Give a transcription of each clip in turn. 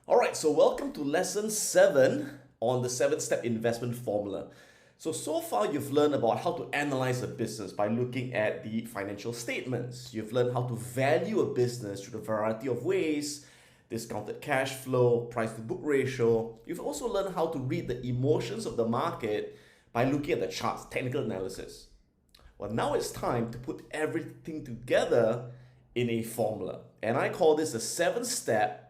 Alright, so welcome to lesson 7 on the 7-step investment formula. So far you've learned about how to analyze a business by looking at the financial statements. You've learned how to value a business through a variety of ways, discounted cash flow, price to book ratio. You've also learned how to read the emotions of the market by looking at the charts, technical analysis. Well, now it's time to put everything together in a formula. And I call this the 7-step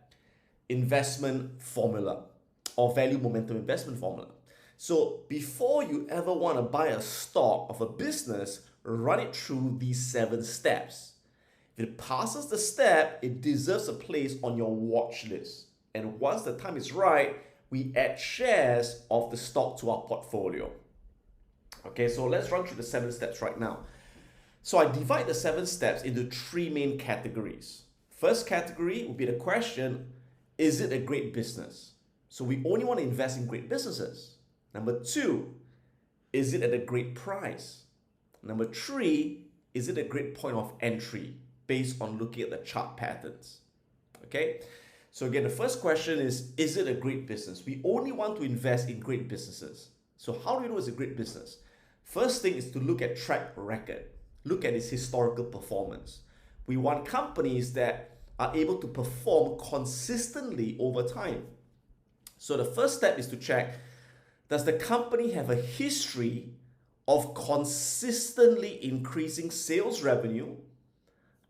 investment formula or value momentum investment formula. So before you ever want to buy a stock of a business, run it through these 7 steps. If it passes the step, it deserves a place on your watch list. And once the time is right, we add shares of the stock to our portfolio. Okay, so let's run through the 7 steps right now. So I divide the 7 steps into 3 main categories. First category would be the question, is it a great business? So we only want to invest in great businesses. Number 2, is it at a great price? Number 3, is it a great point of entry based on looking at the chart patterns? Okay, so again, the first question is it a great business? We only want to invest in great businesses. So how do we know it's a great business? First thing is to look at track record. Look at its historical performance. We want companies that are able to perform consistently over time. So the first step is to check, does the company have a history of consistently increasing sales revenue,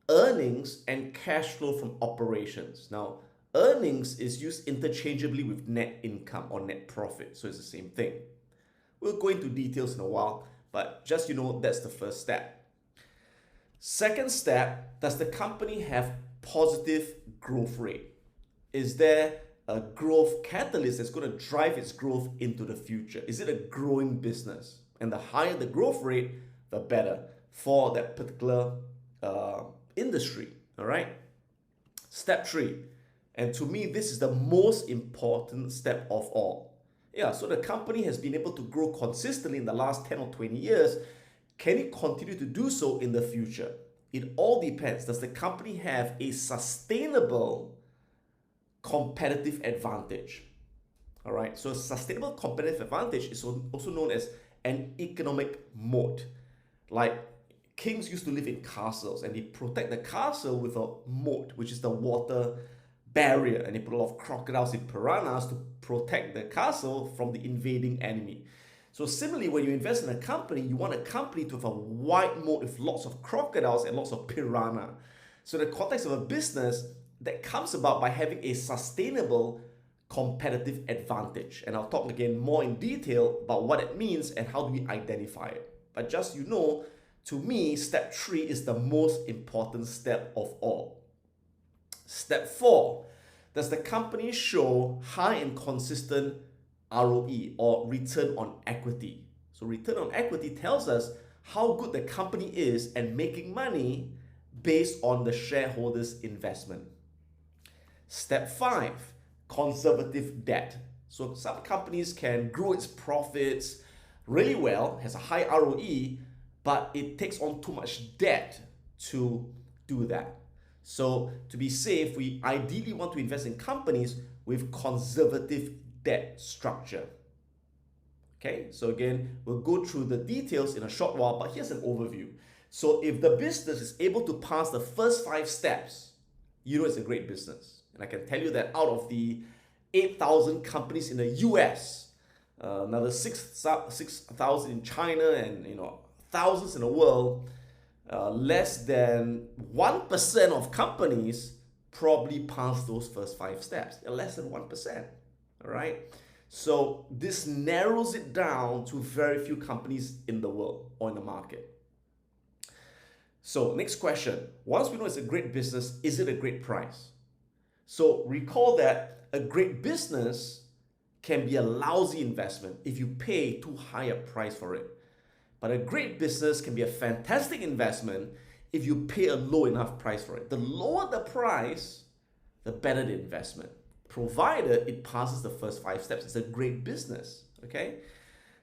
earnings, and cash flow from operations? Now, earnings is used interchangeably with net income or net profit, so it's the same thing. We'll go into details in a while, but just that's the first step. Second step, does the company have positive growth rate? Is there a growth catalyst that's going to drive its growth into the future? Is it a growing business? And the higher the growth rate, the better for that particular industry. All right. Step 3, and to me this is the most important step of all. So the company has been able to grow consistently in the last 10 or 20 years. Can it continue to do so in the future? It all depends. Does the company have a sustainable competitive advantage? All right, so sustainable competitive advantage is also known as an economic moat. Like kings used to live in castles and they protect the castle with a moat, which is the water barrier, and they put a lot of crocodiles and piranhas to protect the castle from the invading enemy. So similarly, when you invest in a company, you want a company to have a wide moat with lots of crocodiles and lots of piranha. So the context of a business that comes about by having a sustainable competitive advantage. And I'll talk again more in detail about what it means and how do we identify it. But just to me, step 3 is the most important step of all. Step 4, does the company show high and consistent ROE or return on equity? So return on equity tells us how good the company is at making money based on the shareholders' investment. Step 5, conservative debt. So some companies can grow its profits really well, has a high ROE, but it takes on too much debt to do that. So to be safe, we ideally want to invest in companies with conservative debt structure. Okay, so again, we'll go through the details in a short while, but here's an overview. So if the business is able to pass the first 5 steps, it's a great business. And I can tell you that out of the 8,000 companies in the US, another 6,000 in China, and thousands in the world, less than 1% of companies probably pass those first 5 steps. Less than 1%. All right. So this narrows it down to very few companies in the world or in the market. So next question. Once we know it's a great business, is it a great price? So recall that a great business can be a lousy investment if you pay too high a price for it. But a great business can be a fantastic investment if you pay a low enough price for it. The lower the price, the better the investment, provided it passes the first 5 steps. It's a great business. Okay,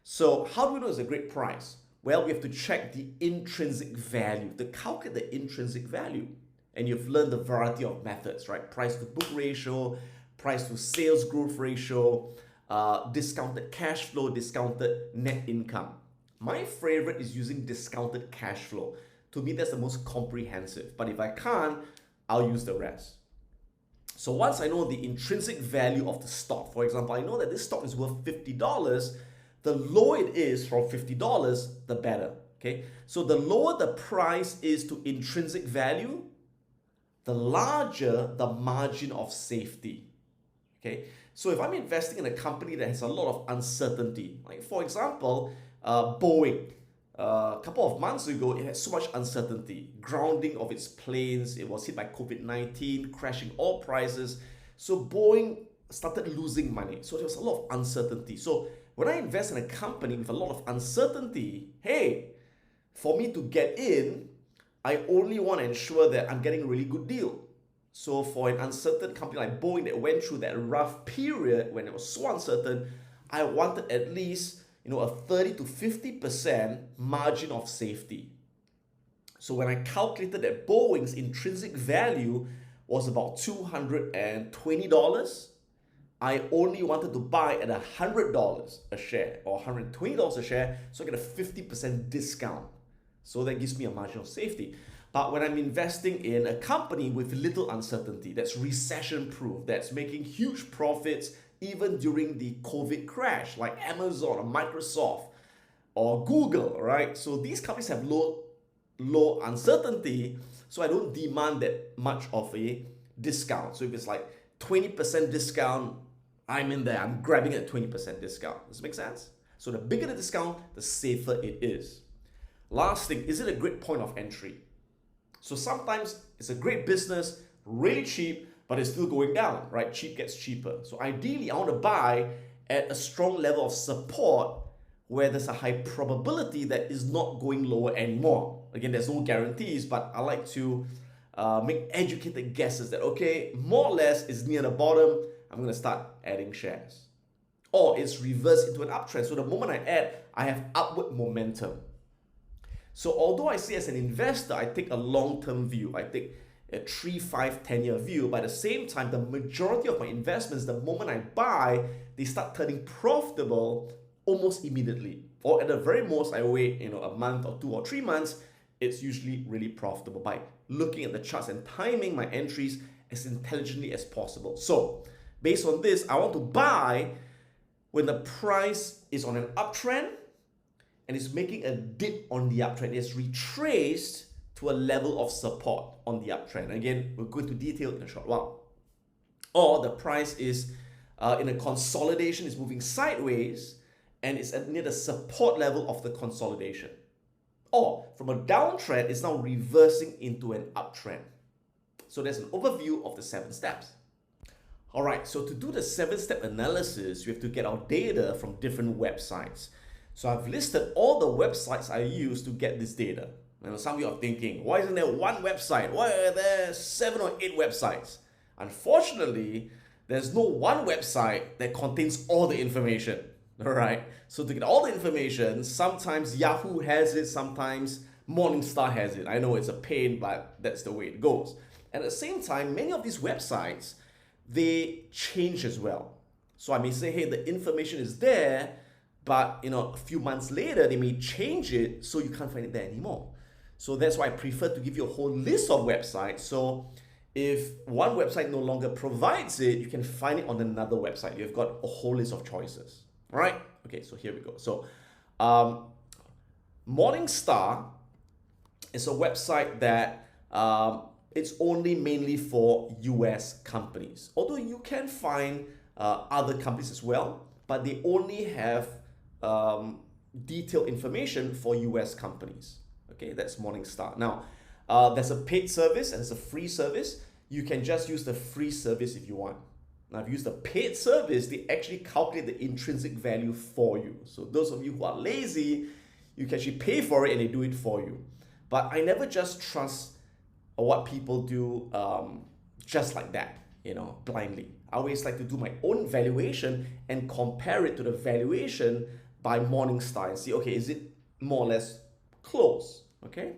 so how do we know it's a great price? Well, we have to check the intrinsic value, to calculate the intrinsic value. And you've learned a variety of methods, right? Price to book ratio, price to sales growth ratio, discounted cash flow, discounted net income. My favorite is using discounted cash flow. To me, that's the most comprehensive. But if I can't, I'll use the rest. So once I know the intrinsic value of the stock, for example, I know that this stock is worth $50, the lower it is from $50, the better. Okay? So the lower the price is to intrinsic value, the larger the margin of safety. Okay? So if I'm investing in a company that has a lot of uncertainty, like for example, Boeing, a couple of months ago, it had so much uncertainty. Grounding of its planes, it was hit by COVID-19, crashing oil prices. So Boeing started losing money. So there was a lot of uncertainty. So when I invest in a company with a lot of uncertainty, hey, for me to get in, I only want to ensure that I'm getting a really good deal. So for an uncertain company like Boeing that went through that rough period when it was so uncertain, I wanted at least a 30 to 50% margin of safety. So when I calculated that Boeing's intrinsic value was about $220, I only wanted to buy at $100 a share or $120 a share, so I get a 50% discount. So that gives me a margin of safety. But when I'm investing in a company with little uncertainty, that's recession-proof, that's making huge profits even during the COVID crash, like Amazon or Microsoft or Google, right? So these companies have low uncertainty, so I don't demand that much of a discount. So if it's like 20% discount, I'm in there, I'm grabbing a 20% discount. Does it make sense? So the bigger the discount, the safer it is. Last thing, is it a great point of entry? So sometimes it's a great business, really cheap, but it's still going down, right? Cheap gets cheaper. So ideally, I want to buy at a strong level of support where there's a high probability that is not going lower anymore. Again, there's no guarantees, but I like to make educated guesses that, okay, more or less is near the bottom, I'm going to start adding shares. Or it's reversed into an uptrend. So the moment I add, I have upward momentum. So although I see as an investor, I take a long-term view. I take a 3, 5, 10-year view. But at the same time, the majority of my investments, the moment I buy, they start turning profitable almost immediately. Or at the very most, I wait a month or 2 or 3 months, it's usually really profitable by looking at the charts and timing my entries as intelligently as possible. So based on this, I want to buy when the price is on an uptrend and it's making a dip on the uptrend. It's retraced to a level of support on the uptrend. Again, we'll go into detail in a short while. Or the price is in a consolidation, is moving sideways, and it's near the support level of the consolidation. Or from a downtrend, it's now reversing into an uptrend. So there's an overview of the 7 steps. All right, so to do the 7-step analysis, we have to get our data from different websites. So I've listed all the websites I use to get this data. Some of you are thinking, why isn't there one website? Why are there 7 or 8 websites? Unfortunately, there's no one website that contains all the information. All right. So to get all the information, sometimes Yahoo has it, sometimes Morningstar has it. I know it's a pain, but that's the way it goes. And at the same time, many of these websites, they change as well. So I may say, hey, the information is there, but a few months later, they may change it so you can't find it there anymore. So that's why I prefer to give you a whole list of websites. So if one website no longer provides it, you can find it on another website. You've got a whole list of choices. All right? Okay, so here we go. So Morningstar is a website that it's only mainly for US companies. Although you can find other companies as well, but they only have detailed information for US companies. Okay, that's Morningstar. Now, there's a paid service and there's a free service. You can just use the free service if you want. Now, if you use the paid service, they actually calculate the intrinsic value for you. So those of you who are lazy, you can actually pay for it and they do it for you. But I never just trust what people do just like that, blindly. I always like to do my own valuation and compare it to the valuation by Morningstar and see, okay, is it more or less close? Okay.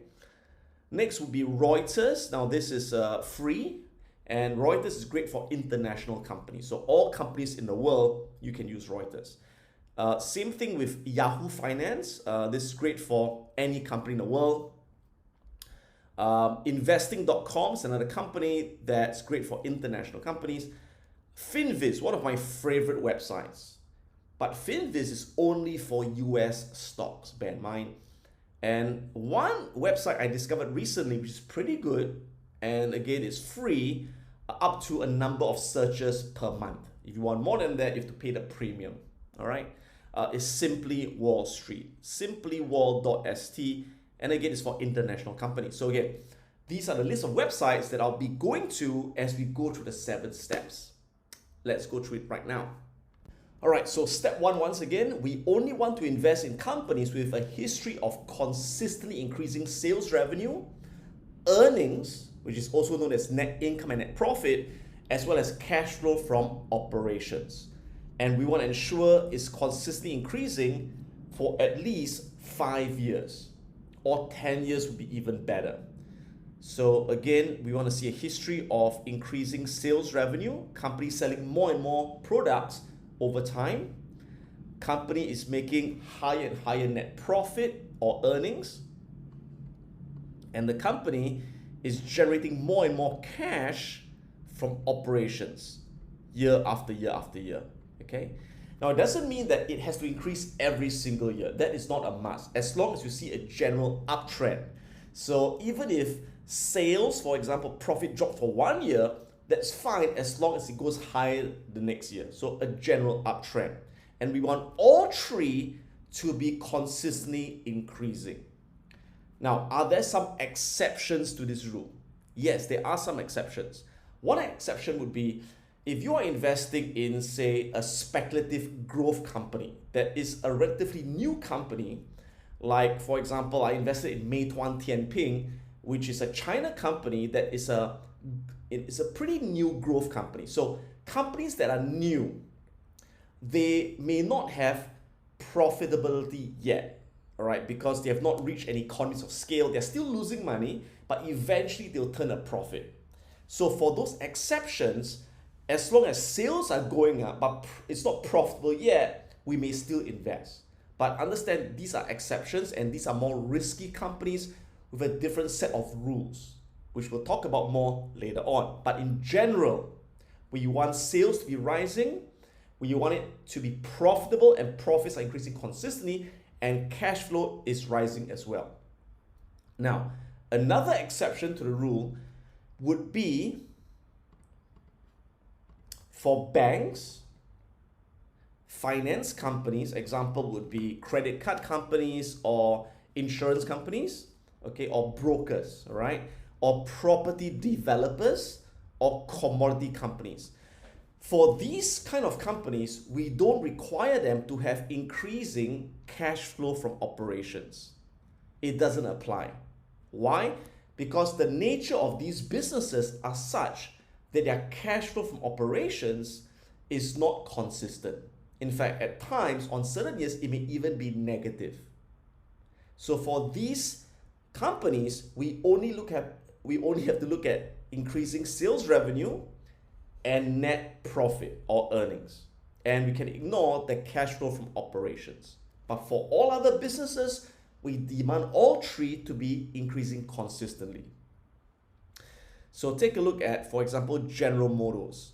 Next would be Reuters. Now this is free And Reuters is great for international companies. So all companies in the world, you can use Reuters. Same thing with Yahoo Finance. This is great for any company in the world. Investing.com is another company that's great for international companies. Finviz, one of my favorite websites. But Finviz is only for US stocks, bear in mind. And one website I discovered recently, which is pretty good, and again, it's free, up to a number of searches per month. If you want more than that, you have to pay the premium. All right, it's Simply Wall Street, simplywall.st, and again, it's for international companies. So again, these are the list of websites that I'll be going to as we go through the 7 steps. Let's go through it right now. All right, so step 1, once again, we only want to invest in companies with a history of consistently increasing sales revenue, earnings, which is also known as net income and net profit, as well as cash flow from operations. And we want to ensure it's consistently increasing for at least 5 years, or 10 years would be even better. So again, we want to see a history of increasing sales revenue, companies selling more and more products over time, company is making higher and higher net profit or earnings, and the company is generating more and more cash from operations year after year after year. Okay, now it doesn't mean that it has to increase every single year. That is not a must, as long as you see a general uptrend. So even if sales, for example, profit dropped for 1 year, that's fine as long as it goes higher the next year. So a general uptrend. And we want all 3 to be consistently increasing. Now, are there some exceptions to this rule? Yes, there are some exceptions. One exception would be if you are investing in, say, a speculative growth company that is a relatively new company, like, for example, I invested in Meituan Tianping, which is a China company that is it's a pretty new growth company. So companies that are new, they may not have profitability yet. All right, because they have not reached any economies of scale. They're still losing money, but eventually they'll turn a profit. So for those exceptions, as long as sales are going up, but it's not profitable yet, we may still invest. But understand these are exceptions, and these are more risky companies with a different set of rules, which we'll talk about more later on. But in general, we want sales to be rising, we want it to be profitable, and profits are increasing consistently, and cash flow is rising as well. Now, another exception to the rule would be for banks, finance companies, example would be credit card companies or insurance companies, okay, or brokers, all right, or property developers or commodity companies. For these kind of companies, we don't require them to have increasing cash flow from operations. It doesn't apply. Why? Because the nature of these businesses are such that their cash flow from operations is not consistent. In fact, at times, on certain years, it may even be negative. So for these companies, we only have to look at increasing sales revenue and net profit or earnings. And we can ignore the cash flow from operations. But for all other businesses, we demand all 3 to be increasing consistently. So take a look at, for example, General Motors,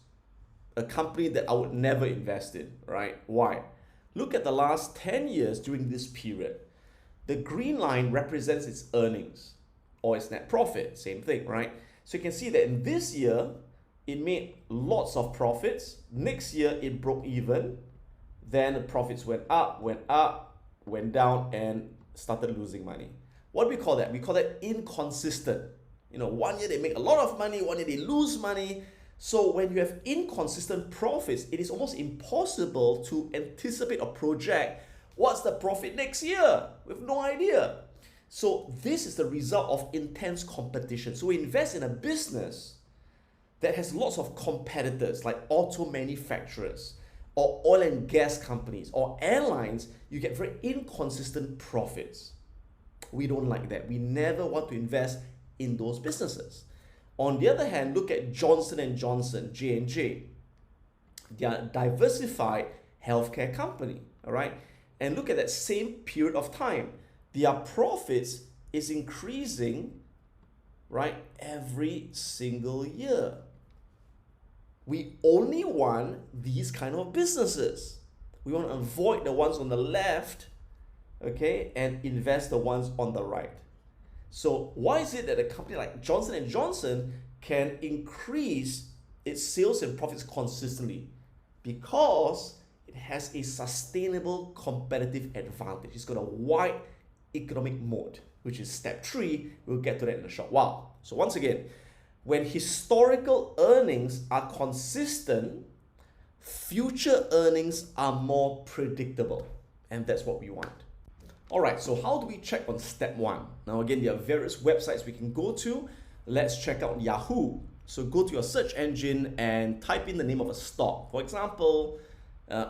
a company that I would never invest in, right? Why? Look at the last 10 years during this period. The green line represents its earnings or its net profit, same thing, right? So you can see that in this year, it made lots of profits. Next year, it broke even. Then the profits went up, went down, and started losing money. What do we call that? We call that inconsistent. 1 year they make a lot of money, 1 year they lose money. So when you have inconsistent profits, it is almost impossible to anticipate or project what's the profit next year. We have no idea. So this is the result of intense competition. So we invest in a business that has lots of competitors like auto manufacturers or oil and gas companies or airlines. You get very inconsistent profits. We don't like that. We never want to invest in those businesses. On the other hand, look at Johnson & Johnson, J&J. They are a diversified healthcare company, all right? And look at that same period of time. Their profits is increasing, right, every single year. We only want these kind of businesses. We want to avoid the ones on the left, okay, and invest the ones on the right. So why is it that a company like Johnson & Johnson can increase its sales and profits consistently? Because it has a sustainable competitive advantage. It's got a wide economic moat, which is step 3. We'll get to that in a short while. So once again, when historical earnings are consistent, future earnings are more predictable. And that's what we want. All right, so how do we check on step 1? Now again, there are various websites we can go to. Let's check out Yahoo. So go to your search engine and type in the name of a stock. For example,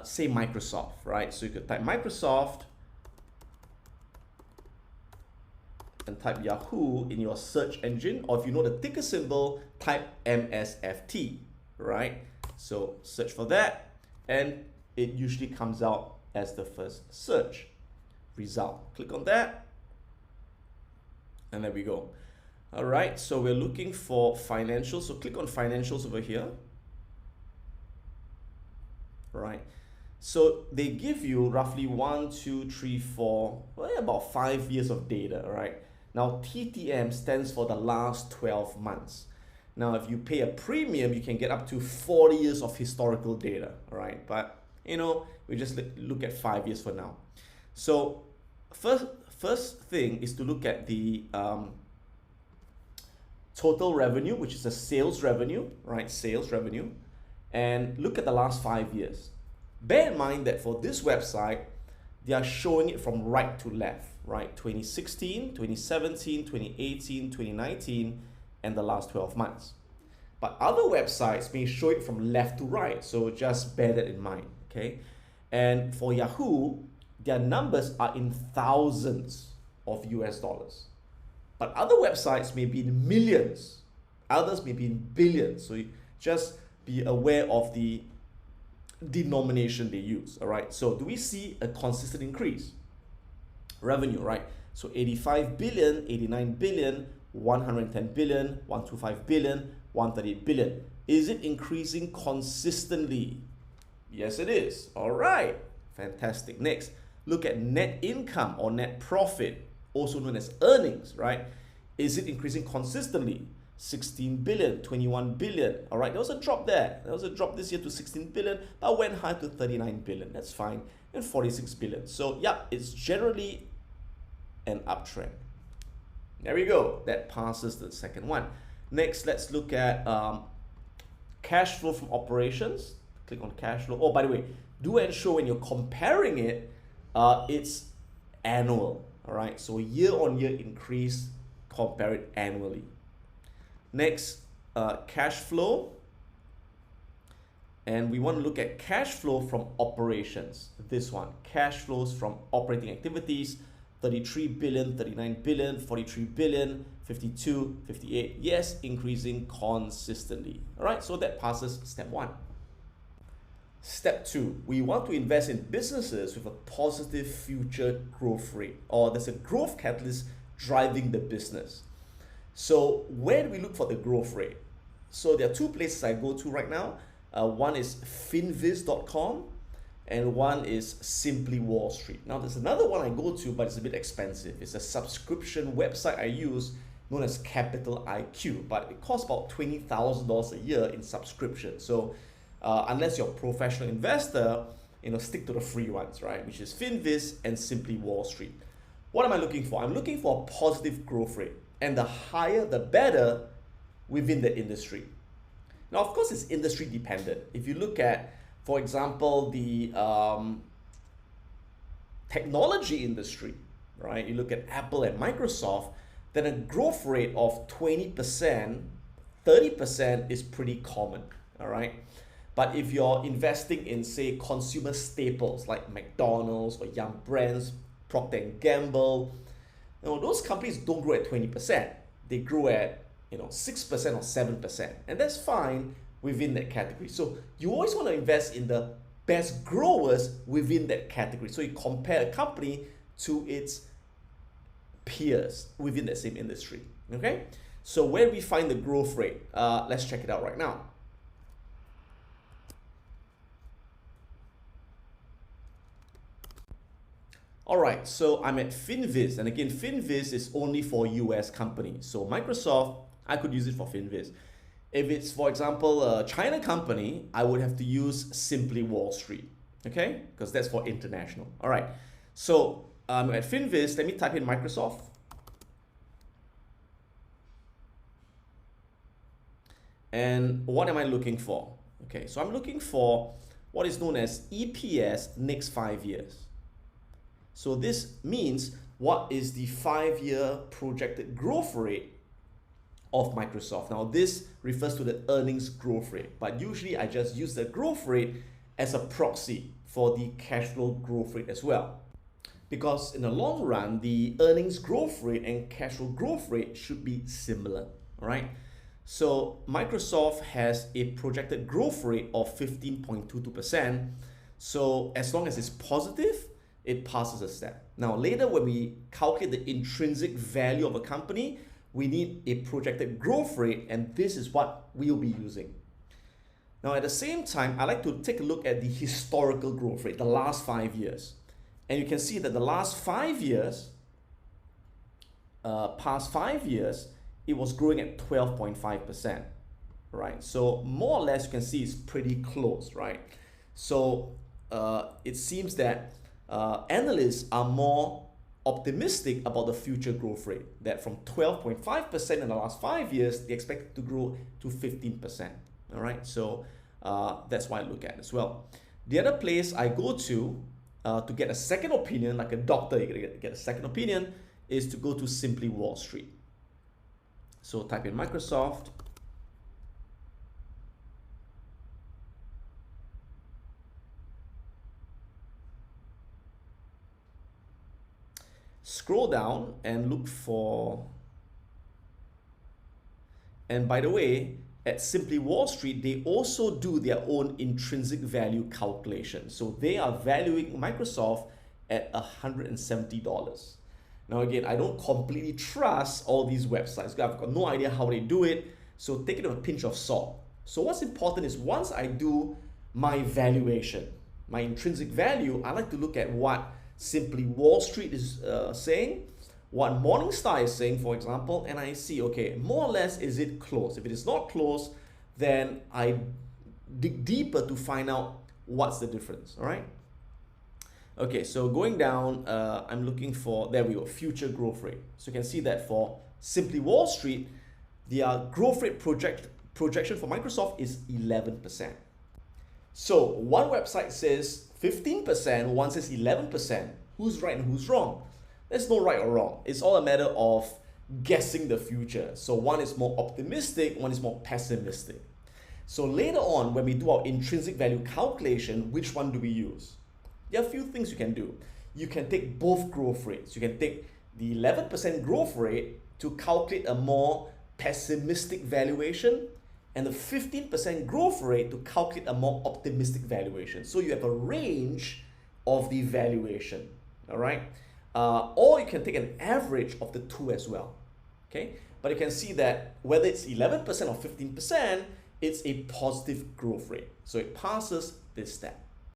say Microsoft, right? So you could type Microsoft and type Yahoo in your search engine, or if you know the ticker symbol, type MSFT, right? So search for that, and it usually comes out as the first search result. Click on that, and there we go. All right, so we're looking for financials, so click on financials over here. All right, so they give you roughly 1, 2, 3, 4, well, about 5 years of data, all right? Now, TTM stands for the last 12 months. Now, if you pay a premium, you can get up to 40 years of historical data, all right? But, you know, we just look at 5 years for now. So, first thing is to look at the total revenue, which is the sales revenue, right? Sales revenue. And look at the last 5 years. Bear in mind that for this website, they are showing it from right to left, right? 2016, 2017, 2018, 2019, and the last 12 months. But other websites may show it from left to right, so just bear that in mind, okay? And for Yahoo, their numbers are in thousands of US dollars. But other websites may be in millions, others may be in billions, so you just be aware of the denomination they use, all right? So do we see a consistent increase? Revenue, right? So 85 billion, 89 billion, 110 billion, 125 billion, 138 billion. Is it increasing consistently? Yes, it is. All right, fantastic. Next, look at net income or net profit, also known as earnings, right? Is it increasing consistently? 16 billion, 21 billion. All right, there was a drop there. There was a drop this year to 16 billion, but went high to 39 billion. That's fine. And 46 billion. So, yeah, it's generally an uptrend. There we go. That passes the second one. Next, let's look at cash flow from operations. Click on cash flow. Oh, by the way, do ensure when you're comparing it, it's annual. All right, so year-on-year increase, compare it annually. Next, cash flow. And we want to look at cash flow from operations. This one, cash flows from operating activities, 33 billion, 39 billion, 43 billion, 52, 58. Yes, increasing consistently. All right, so that passes step 1. Step 2, we want to invest in businesses with a positive future growth rate, or there's a growth catalyst driving the business. So where do we look for the growth rate? So there are 2 places I go to right now. One is finviz.com and one is Simply Wall Street. Now there's another one I go to, but it's a bit expensive. It's a subscription website I use known as Capital IQ, but it costs about $20,000 a year in subscription. So unless you're a professional investor, stick to the free ones, right? Which is Finviz and Simply Wall Street. What am I looking for? I'm looking for a positive growth rate, and the higher the better within the industry. Now, of course, it's industry dependent. If you look at, for example, the technology industry, right? You look at Apple and Microsoft, then a growth rate of 20%, 30% is pretty common, all right? But if you're investing in, say, consumer staples like McDonald's or Yum Brands, Procter & Gamble, those companies don't grow at 20%. They grow at 6% or 7%, and that's fine within that category. So you always want to invest in the best growers within that category. So you compare a company to its peers within that same industry. Okay, so where we find the growth rate, let's check it out right now. All right, so I'm at FinViz, and again, FinViz is only for US companies. So Microsoft, I could use it for FinViz. If it's, for example, a China company, I would have to use Simply Wall Street, okay? Because that's for international. All right, so at FinViz, let me type in Microsoft. And what am I looking for? Okay, so I'm looking for what is known as EPS next 5 years. So this means what is the 5-year projected growth rate of Microsoft. Now this refers to the earnings growth rate, but usually I just use the growth rate as a proxy for the cash flow growth rate as well. Because in the long run, the earnings growth rate and cash flow growth rate should be similar, all right? So Microsoft has a projected growth rate of 15.22%. So as long as it's positive, it passes a step. Now later when we calculate the intrinsic value of a company, we need a projected growth rate, and this is what we'll be using. Now at the same time, I like to take a look at the historical growth rate, the last 5 years. And you can see that the last 5 years, past 5 years, it was growing at 12.5%, right? So more or less you can see it's pretty close, right? So it seems that analysts are more optimistic about the future growth rate, that from 12.5% in the last 5 years, they expect it to grow to 15%, all right? So that's why I look at it as well. The other place I go to get a second opinion, like a doctor, you get a second opinion, is to go to Simply Wall Street. So type in Microsoft. Scroll down and look for, and by the way, at Simply Wall Street, they also do their own intrinsic value calculation. So they are valuing Microsoft at $170. Now again, I don't completely trust all these websites. I've got no idea how they do it. So take it with a pinch of salt. So what's important is once I do my valuation, my intrinsic value, I like to look at what Simply Wall Street is saying, what Morningstar is saying, for example, and I see, okay, more or less, is it close? If it is not close, then I dig deeper to find out what's the difference, all right? Okay, so going down, I'm looking for, there we go, future growth rate. So you can see that for Simply Wall Street, their growth rate projection for Microsoft is 11%. So one website says 15%, one says 11%. Who's right and who's wrong? There's no right or wrong. It's all a matter of guessing the future. So one is more optimistic, one is more pessimistic. So later on, when we do our intrinsic value calculation, which one do we use? There are a few things you can do. You can take both growth rates. You can take the 11% growth rate to calculate a more pessimistic valuation, and the 15% growth rate to calculate a more optimistic valuation. So you have a range of the valuation, all right? Or you can take an average of the two as well, okay? But you can see that whether it's 11% or 15%, it's a positive growth rate. So it passes this step.